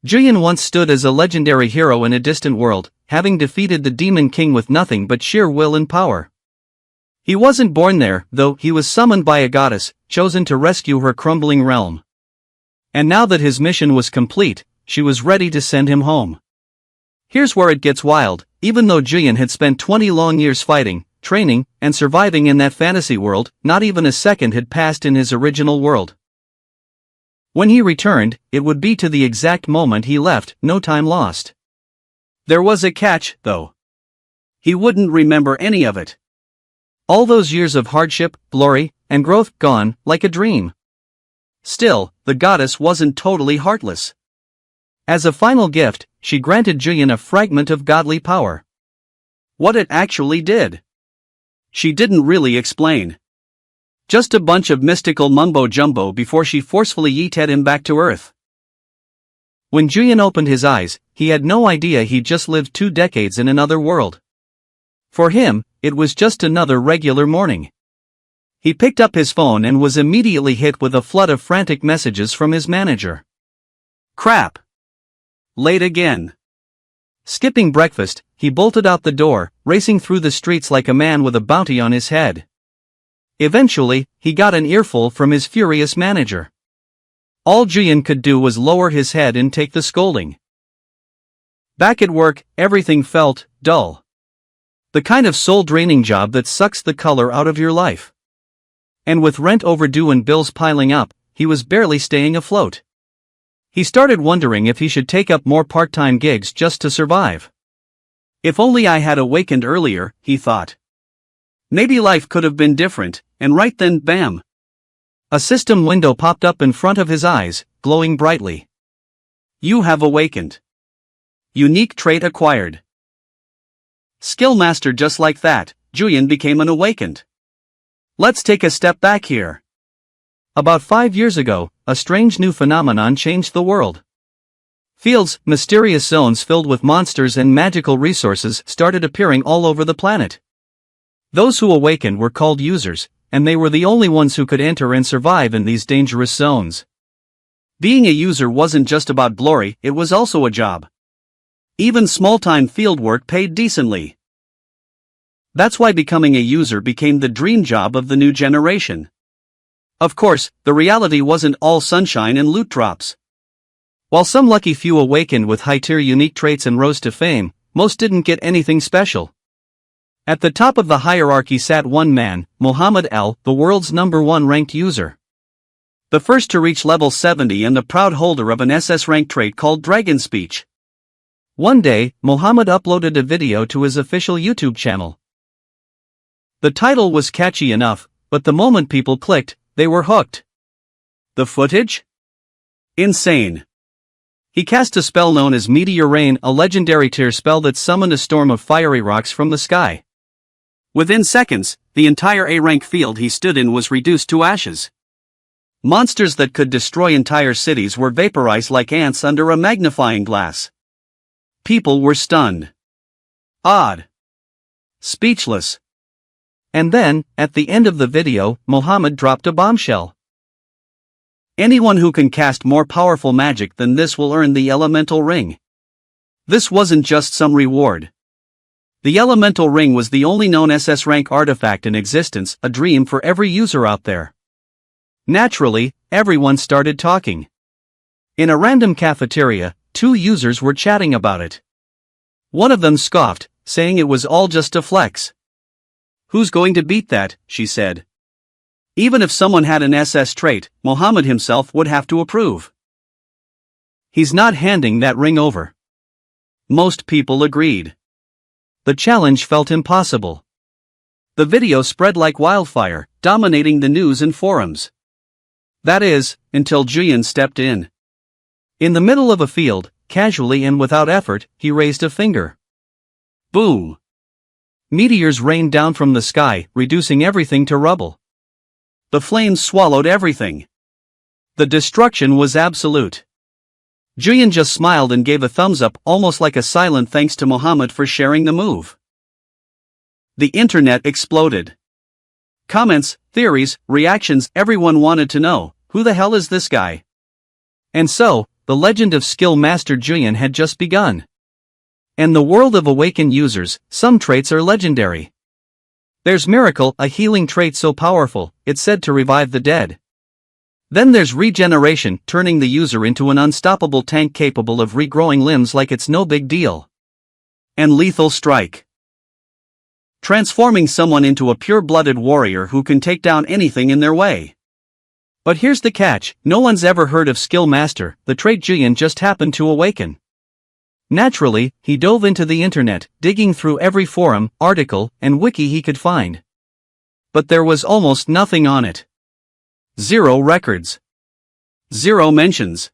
Jooyeon once stood as a legendary hero in a distant world, having defeated the Demon King with nothing but sheer will and power. He wasn't born there, though. He was summoned by a goddess, chosen to rescue her crumbling realm. And now that his mission was complete, she was ready to send him home. Here's where it gets wild. Even though Jooyeon had spent 20 long years fighting, training, and surviving in that fantasy world, not even a second had passed in his original world. When he returned, it would be to the exact moment he left, no time lost. There was a catch, though. He wouldn't remember any of it. All those years of hardship, glory, and growth gone, like a dream. Still, the goddess wasn't totally heartless. As a final gift, she granted Jooyeon a fragment of godly power. What it actually did, she didn't really explain. Just a bunch of mystical mumbo-jumbo before she forcefully yeeted him back to Earth. When Jooyeon opened his eyes, he had no idea he'd just lived 2 decades in another world. For him, it was just another regular morning. He picked up his phone and was immediately hit with a flood of frantic messages from his manager. Crap! Late again. Skipping breakfast, he bolted out the door, racing through the streets like a man with a bounty on his head. Eventually, he got an earful from his furious manager. All Jooyeon could do was lower his head and take the scolding. Back at work, everything felt dull. The kind of soul-draining job that sucks the color out of your life. And with rent overdue and bills piling up, he was barely staying afloat. He started wondering if he should take up more part-time gigs just to survive. If only I had awakened earlier, he thought. Maybe life could have been different, and right then, bam! A system window popped up in front of his eyes, glowing brightly. You have awakened. Unique trait acquired. Skill master. Just like that, Jooyeon became an awakened. Let's take a step back here. About 5 years ago, a strange new phenomenon changed the world. Fields, mysterious zones filled with monsters and magical resources started appearing all over the planet. Those who awakened were called users, and they were the only ones who could enter and survive in these dangerous zones. Being a user wasn't just about glory, it was also a job. Even small-time fieldwork paid decently. That's why becoming a user became the dream job of the new generation. Of course, the reality wasn't all sunshine and loot drops. While some lucky few awakened with high-tier unique traits and rose to fame, most didn't get anything special. At the top of the hierarchy sat one man, Muhammad L., the world's #1 ranked user. The first to reach level 70 and the proud holder of an SS rank trait called Dragon Speech. One day, Muhammad uploaded a video to his official YouTube channel. The title was catchy enough, but the moment people clicked, they were hooked. The footage? Insane. He cast a spell known as Meteor Rain, a legendary tier spell that summoned a storm of fiery rocks from the sky. Within seconds, the entire A-rank field he stood in was reduced to ashes. Monsters that could destroy entire cities were vaporized like ants under a magnifying glass. People were stunned. Awed. Speechless. And then, at the end of the video, Muhammad dropped a bombshell. Anyone who can cast more powerful magic than this will earn the Elemental Ring. This wasn't just some reward. The Elemental Ring was the only known SS rank artifact in existence, a dream for every user out there. Naturally, everyone started talking. In a random cafeteria, 2 users were chatting about it. One of them scoffed, saying it was all just a flex. "Who's going to beat that?" she said. Even if someone had an SS trait, Muhammad himself would have to approve. He's not handing that ring over. Most people agreed. The challenge felt impossible. The video spread like wildfire, dominating the news and forums. That is, until Jooyeon stepped in. In the middle of a field, casually and without effort, he raised a finger. Boom! Meteors rained down from the sky, reducing everything to rubble. The flames swallowed everything. The destruction was absolute. Jooyeon just smiled and gave a thumbs up, almost like a silent thanks to Muhammad for sharing the move. The internet exploded. Comments, theories, reactions, everyone wanted to know, who the hell is this guy? And so, the legend of skill master Jooyeon had just begun. In the world of awakened users, some traits are legendary. There's Miracle, a healing trait so powerful, it's said to revive the dead. Then there's Regeneration, turning the user into an unstoppable tank capable of regrowing limbs like it's no big deal. And Lethal Strike, transforming someone into a pure-blooded warrior who can take down anything in their way. But here's the catch, no one's ever heard of Skill Master, the trait Jooyeon just happened to awaken. Naturally, he dove into the internet, digging through every forum, article, and wiki he could find. But there was almost nothing on it. 0 records. 0 mentions.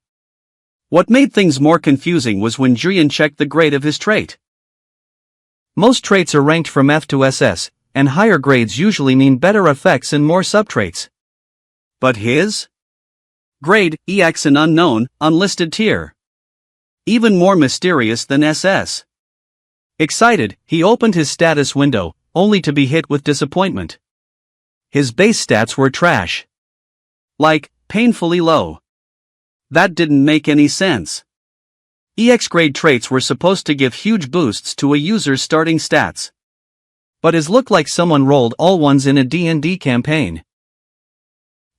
What made things more confusing was when Jooyeon checked the grade of his trait. Most traits are ranked from F to SS, and higher grades usually mean better effects and more subtraits. But his? Grade, EX an unknown, unlisted tier. Even more mysterious than SS. Excited, he opened his status window, only to be hit with disappointment. His base stats were trash. Like, painfully low. That didn't make any sense. EX grade traits were supposed to give huge boosts to a user's starting stats. But his looked like someone rolled all ones in a D&D campaign.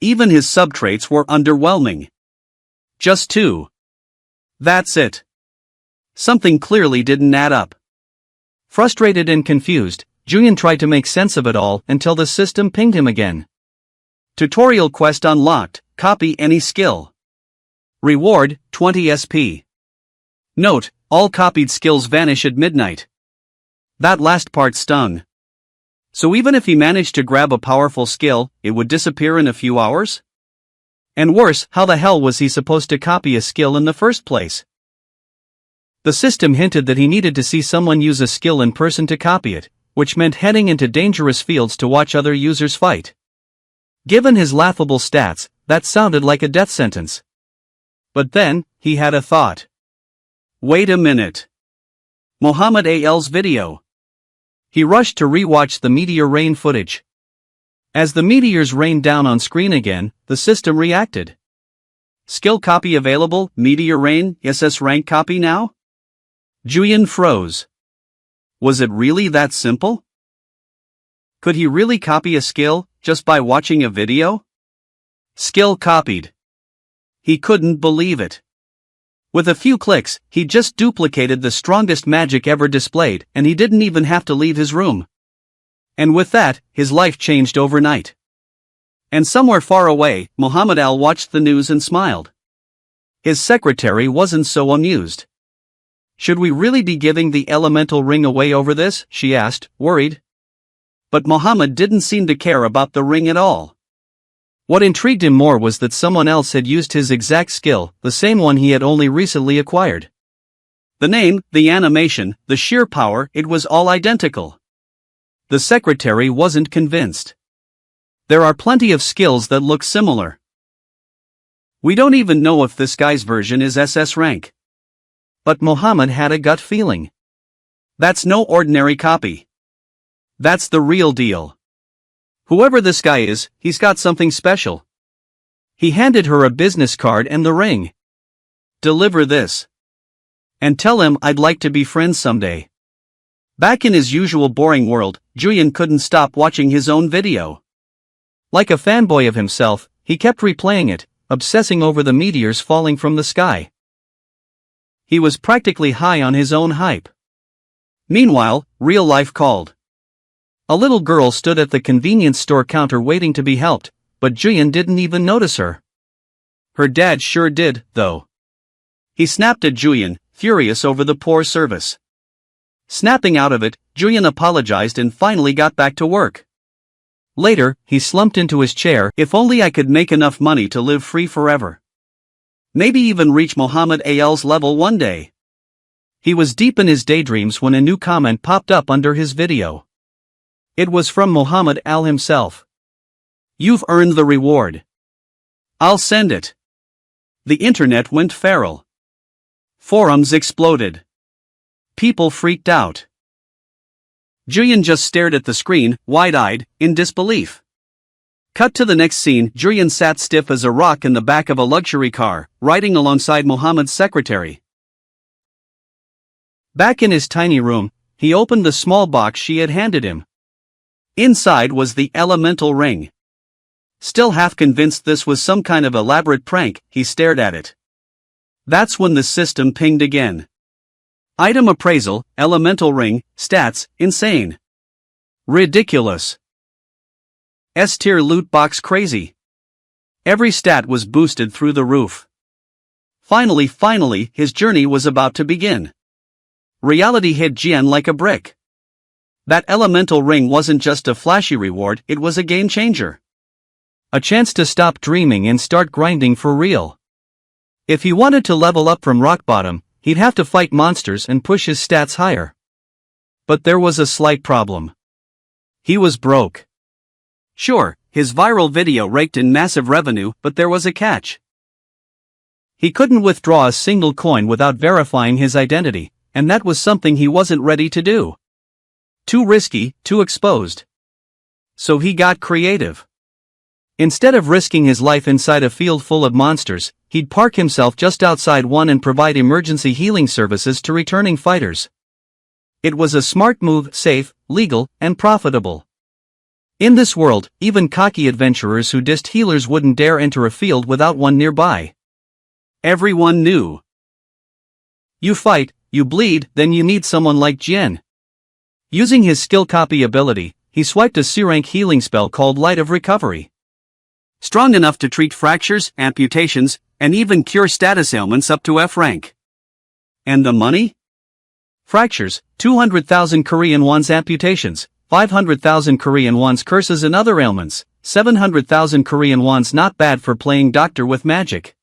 Even his subtraits were underwhelming. Just 2. That's it. Something clearly didn't add up. Frustrated and confused, Jooyeon tried to make sense of it all until the system pinged him again. Tutorial quest unlocked, copy any skill. Reward, 20 SP. Note, all copied skills vanish at midnight. That last part stung. So even if he managed to grab a powerful skill, it would disappear in a few hours? And worse, how the hell was he supposed to copy a skill in the first place? The system hinted that he needed to see someone use a skill in person to copy it, which meant heading into dangerous fields to watch other users fight. Given his laughable stats, that sounded like a death sentence. But then, he had a thought. Wait a minute. ManhwaTitle's video. He rushed to rewatch the meteor rain footage. As the meteors rained down on screen again, the system reacted. Skill copy available, meteor rain, SS rank copy now? Jooyeon froze. Was it really that simple? Could he really copy a skill, just by watching a video? Skill copied. He couldn't believe it. With a few clicks, he just duplicated the strongest magic ever displayed, and he didn't even have to leave his room. And with that, his life changed overnight. And somewhere far away, ManhwaTitle watched the news and smiled. His secretary wasn't so amused. Should we really be giving the elemental ring away over this? She asked, worried. But Manhwa didn't seem to care about the ring at all. What intrigued him more was that someone else had used his exact skill, the same one he had only recently acquired. The name, the animation, the sheer power, it was all identical. The secretary wasn't convinced. There are plenty of skills that look similar. We don't even know if this guy's version is SS rank. But Manhwa had a gut feeling. That's no ordinary copy. That's the real deal. Whoever this guy is, he's got something special. He handed her a business card and the ring. Deliver this. And tell him I'd like to be friends someday. Back in his usual boring world, Jooyeon couldn't stop watching his own video. Like a fanboy of himself, he kept replaying it, obsessing over the meteors falling from the sky. He was practically high on his own hype. Meanwhile, real life called. A little girl stood at the convenience store counter waiting to be helped, but Jooyeon didn't even notice her. Her dad sure did, though. He snapped at Jooyeon, furious over the poor service. Snapping out of it, Jooyeon apologized and finally got back to work. Later, he slumped into his chair. If only I could make enough money to live free forever. Maybe even reach ManhwaTitle's level one day. He was deep in his daydreams when a new comment popped up under his video. It was from ManhwaTitle himself. You've earned the reward. I'll send it. The internet went feral. Forums exploded. People freaked out. Jooyeon just stared at the screen, wide-eyed, in disbelief. Cut to the next scene. Jooyeon sat stiff as a rock in the back of a luxury car, riding alongside Mohammed's secretary. Back in his tiny room, he opened the small box she had handed him. Inside was the elemental ring. Still half convinced this was some kind of elaborate prank, he stared at it. That's when the system pinged again. Item appraisal, elemental ring, stats, insane. Ridiculous. S-tier loot box crazy. Every stat was boosted through the roof. Finally, his journey was about to begin. Reality hit Jooyeon like a brick. That elemental ring wasn't just a flashy reward, it was a game changer. A chance to stop dreaming and start grinding for real. If he wanted to level up from rock bottom, he'd have to fight monsters and push his stats higher. But there was a slight problem. He was broke. Sure, his viral video raked in massive revenue, but there was a catch. He couldn't withdraw a single coin without verifying his identity, and that was something he wasn't ready to do. Too risky, too exposed. So he got creative. Instead of risking his life inside a field full of monsters, he'd park himself just outside one and provide emergency healing services to returning fighters. It was a smart move, safe, legal, and profitable. In this world, even cocky adventurers who dissed healers wouldn't dare enter a field without one nearby. Everyone knew. You fight, you bleed, then you need someone like Jooyeon. Using his skill copy ability, he swiped a C-rank healing spell called Light of Recovery. Strong enough to treat fractures, amputations, and even cure status ailments up to F rank. And the money? Fractures, 200,000 Korean won's, amputations, 500,000 Korean won's, curses and other ailments, 700,000 Korean won's. Not bad for playing doctor with magic.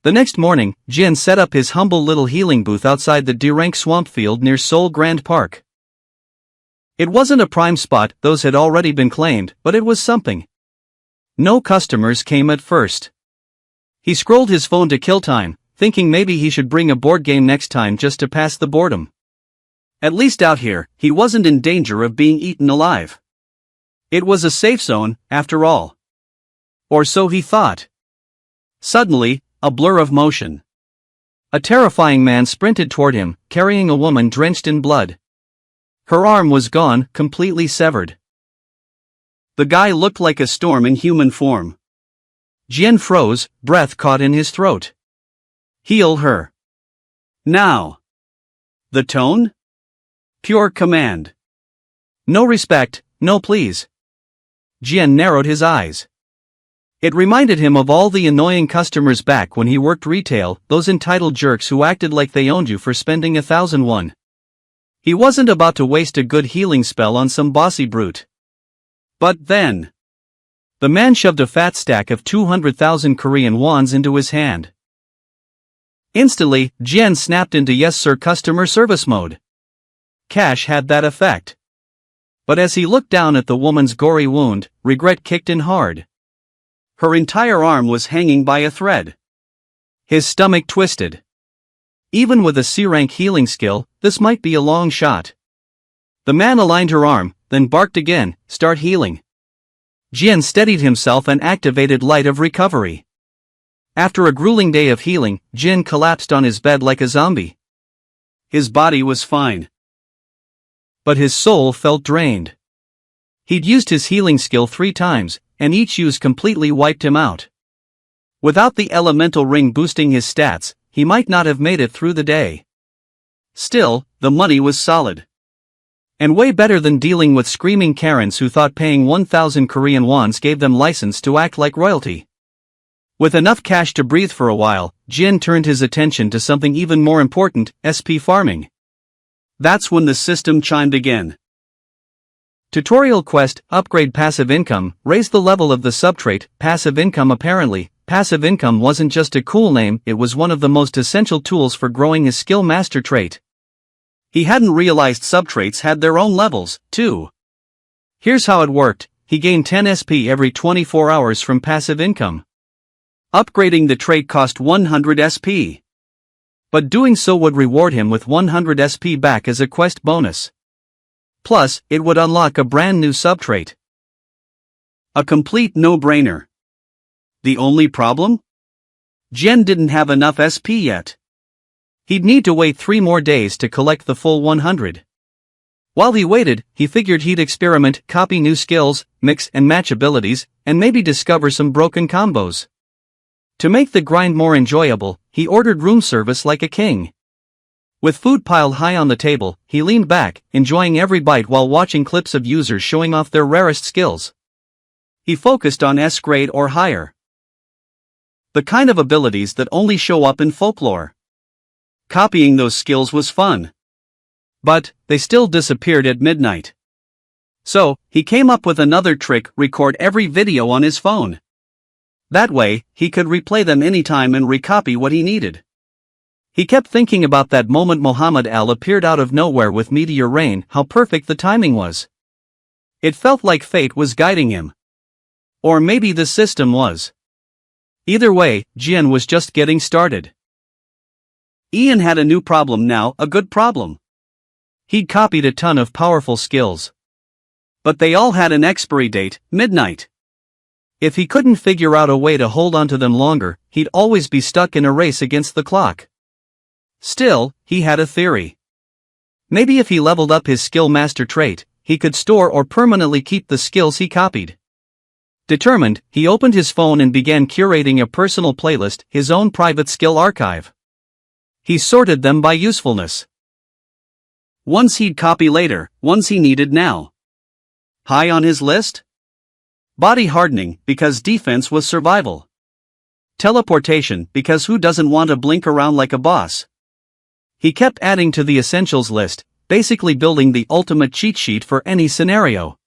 The next morning, Jooyeon set up his humble little healing booth outside the D-rank swamp field near Seoul Grand Park. It wasn't a prime spot, those had already been claimed, but it was something. No customers came at first. He scrolled his phone to kill time, thinking maybe he should bring a board game next time just to pass the boredom. At least out here, he wasn't in danger of being eaten alive. It was a safe zone, after all. Or so he thought. Suddenly, a blur of motion. A terrifying man sprinted toward him, carrying a woman drenched in blood. Her arm was gone, completely severed. The guy looked like a storm in human form. Jooyeon froze, breath caught in his throat. Heal her. Now. The tone? Pure command. No respect, no please. Jooyeon narrowed his eyes. It reminded him of all the annoying customers back when he worked retail, those entitled jerks who acted like they owned you for spending 1,000 won. He wasn't about to waste a good healing spell on some bossy brute. But then, the man shoved a fat stack of 200,000 Korean wons into his hand. Instantly, Jooyeon snapped into yes sir customer service mode. Cash had that effect. But as he looked down at the woman's gory wound, regret kicked in hard. Her entire arm was hanging by a thread. His stomach twisted. Even with a C-rank healing skill, this might be a long shot. The man aligned her arm, then barked again, "Start healing." Jooyeon steadied himself and activated Light of Recovery. After a grueling day of healing, Jooyeon collapsed on his bed like a zombie. His body was fine. But his soul felt drained. He'd used his healing skill 3 times, and each use completely wiped him out. Without the elemental ring boosting his stats, he might not have made it through the day. Still, the money was solid. And way better than dealing with screaming Karens who thought paying 1,000 Korean wons gave them license to act like royalty. With enough cash to breathe for a while, Jooyeon turned his attention to something even more important, SP farming. That's when the system chimed again. Tutorial quest, upgrade passive income, raise the level of the subtrait, passive income. Apparently, passive income wasn't just a cool name, it was one of the most essential tools for growing his skill master trait. He hadn't realized subtraits had their own levels, too. Here's how it worked, he gained 10 SP every 24 hours from passive income. Upgrading the trait cost 100 SP. But doing so would reward him with 100 SP back as a quest bonus. Plus, it would unlock a brand new subtrait. A complete no-brainer. The only problem? Jooyeon didn't have enough SP yet. He'd need to wait 3 more days to collect the full 100. While he waited, he figured he'd experiment, copy new skills, mix and match abilities, and maybe discover some broken combos. To make the grind more enjoyable, he ordered room service like a king. With food piled high on the table, he leaned back, enjoying every bite while watching clips of users showing off their rarest skills. He focused on S grade or higher. The kind of abilities that only show up in folklore. Copying those skills was fun. But they still disappeared at midnight. So, he came up with another trick: record every video on his phone. That way, he could replay them anytime and recopy what he needed. He kept thinking about that moment Muhammad Al appeared out of nowhere with meteor rain, how perfect the timing was. It felt like fate was guiding him. Or maybe the system was. Either way, Jooyeon was just getting started. Ian had a new problem now, a good problem. He'd copied a ton of powerful skills. But they all had an expiry date, midnight. If he couldn't figure out a way to hold onto them longer, he'd always be stuck in a race against the clock. Still, he had a theory. Maybe if he leveled up his skill master trait, he could store or permanently keep the skills he copied. Determined, he opened his phone and began curating a personal playlist, his own private skill archive. He sorted them by usefulness. Ones he'd copy later, ones he needed now. High on his list? Body hardening, because defense was survival. Teleportation, because who doesn't want to blink around like a boss? He kept adding to the essentials list, basically building the ultimate cheat sheet for any scenario.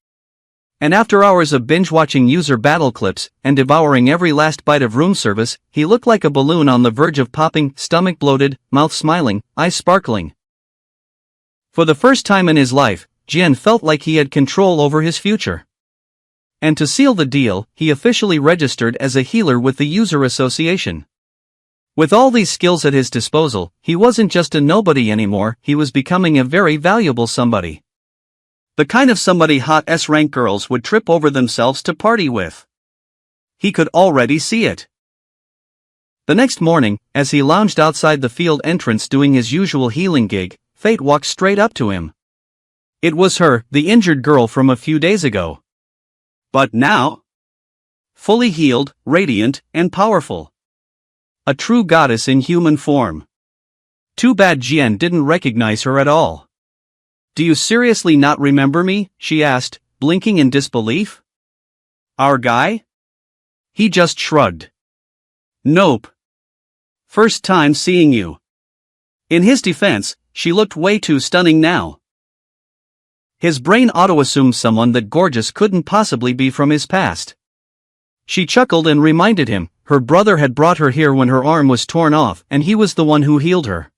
And after hours of binge-watching user battle clips and devouring every last bite of room service, he looked like a balloon on the verge of popping, stomach bloated, mouth smiling, eyes sparkling. For the first time in his life, Jooyeon felt like he had control over his future. And to seal the deal, he officially registered as a healer with the User Association. With all these skills at his disposal, he wasn't just a nobody anymore, he was becoming a very valuable somebody. The kind of somebody hot S-rank girls would trip over themselves to party with. He could already see it. The next morning, as he lounged outside the field entrance doing his usual healing gig, Fate walked straight up to him. It was her, the injured girl from a few days ago. But now? Fully healed, radiant, and powerful. A true goddess in human form. Too bad Jooyeon didn't recognize her at all. "Do you seriously not remember me?" she asked, blinking in disbelief. "Our guy?" He just shrugged. "Nope. First time seeing you." In his defense, she looked way too stunning now. His brain auto-assumed someone that gorgeous couldn't possibly be from his past. She chuckled and reminded him, her brother had brought her here when her arm was torn off and he was the one who healed her.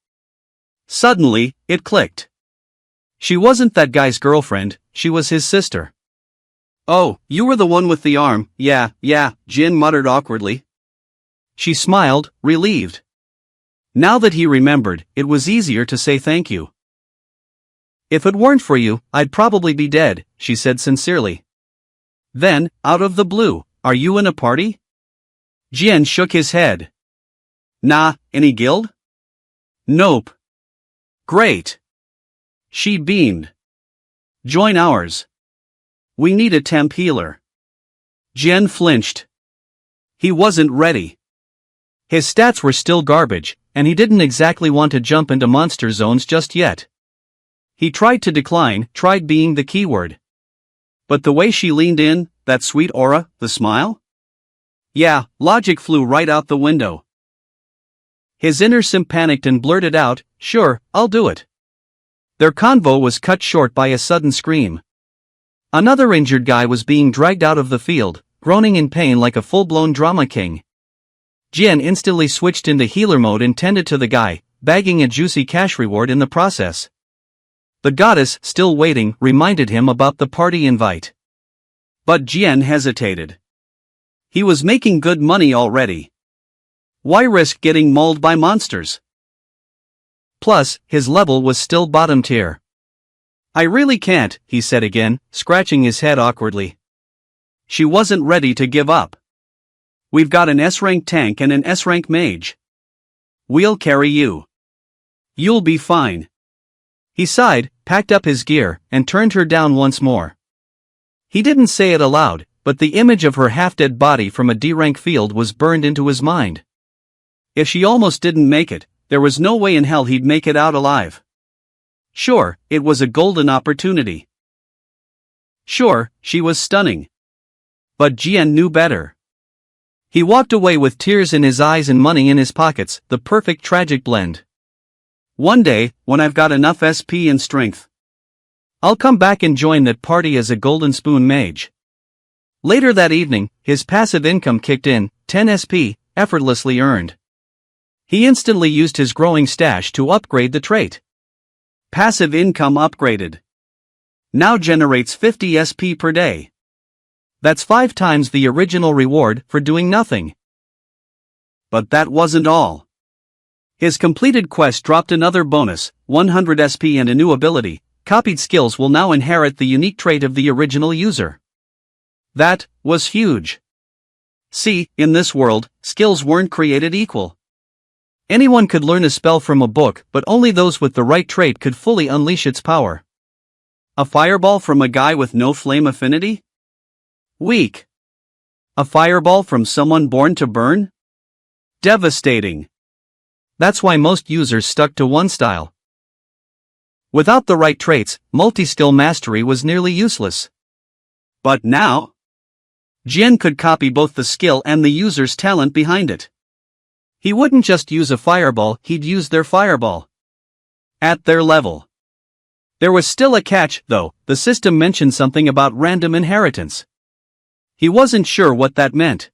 Suddenly, it clicked. She wasn't that guy's girlfriend, she was his sister. "Oh, you were the one with the arm, yeah, Jin muttered awkwardly. She smiled, relieved. Now that he remembered, it was easier to say thank you. "If it weren't for you, I'd probably be dead," she said sincerely. Then, out of the blue, "Are you in a party?" Jin shook his head. "Nah, any guild?" "Nope." "Great." She beamed. "Join ours. We need a temp healer." Jin flinched. He wasn't ready. His stats were still garbage, and he didn't exactly want to jump into monster zones just yet. He tried to decline, tried being the keyword. But the way she leaned in, that sweet aura, the smile? Yeah, logic flew right out the window. His inner simp panicked and blurted out, "Sure, I'll do it." Their convo was cut short by a sudden scream. Another injured guy was being dragged out of the field, groaning in pain like a full-blown drama king. Jin instantly switched into healer mode and tended to the guy, bagging a juicy cash reward in the process. The goddess, still waiting, reminded him about the party invite. But Jin hesitated. He was making good money already. Why risk getting mauled by monsters? Plus, his level was still bottom tier. "I really can't," he said again, scratching his head awkwardly. she wasn't ready to give up. We've got an S-rank tank and an S-rank mage. We'll carry you. You'll be fine. He sighed, packed up his gear, and turned her down once more. He didn't say it aloud, but the image of her half-dead body from a D-rank field was burned into his mind. If she almost didn't make it, there was no way in hell he'd make it out alive. Sure, it was a golden opportunity. Sure, she was stunning. But Jooyeon knew better. He walked away with tears in his eyes and money in his pockets, the perfect tragic blend. One day, when I've got enough SP and strength, I'll come back and join that party as a golden spoon mage. Later that evening, his passive income kicked in, 10 SP, effortlessly earned. He instantly used his growing stash to upgrade the trait. Passive income upgraded. Now generates 50 SP per day. That's 5 times the original reward for doing nothing. But that wasn't all. His completed quest dropped another bonus, 100 SP and a new ability. Copied skills will now inherit the unique trait of the original user. That was huge. See, in this world, skills weren't created equal. Anyone could learn a spell from a book, but only those with the right trait could fully unleash its power. A fireball from a guy with no flame affinity? Weak. A fireball from someone born to burn? Devastating. That's why most users stuck to one style. Without the right traits, multi-skill mastery was nearly useless. But now, Jooyeon could copy both the skill and the user's talent behind it. He wouldn't just use a fireball, he'd use their fireball. At their level. There was still a catch, though. The system mentioned something about random inheritance. He wasn't sure what that meant.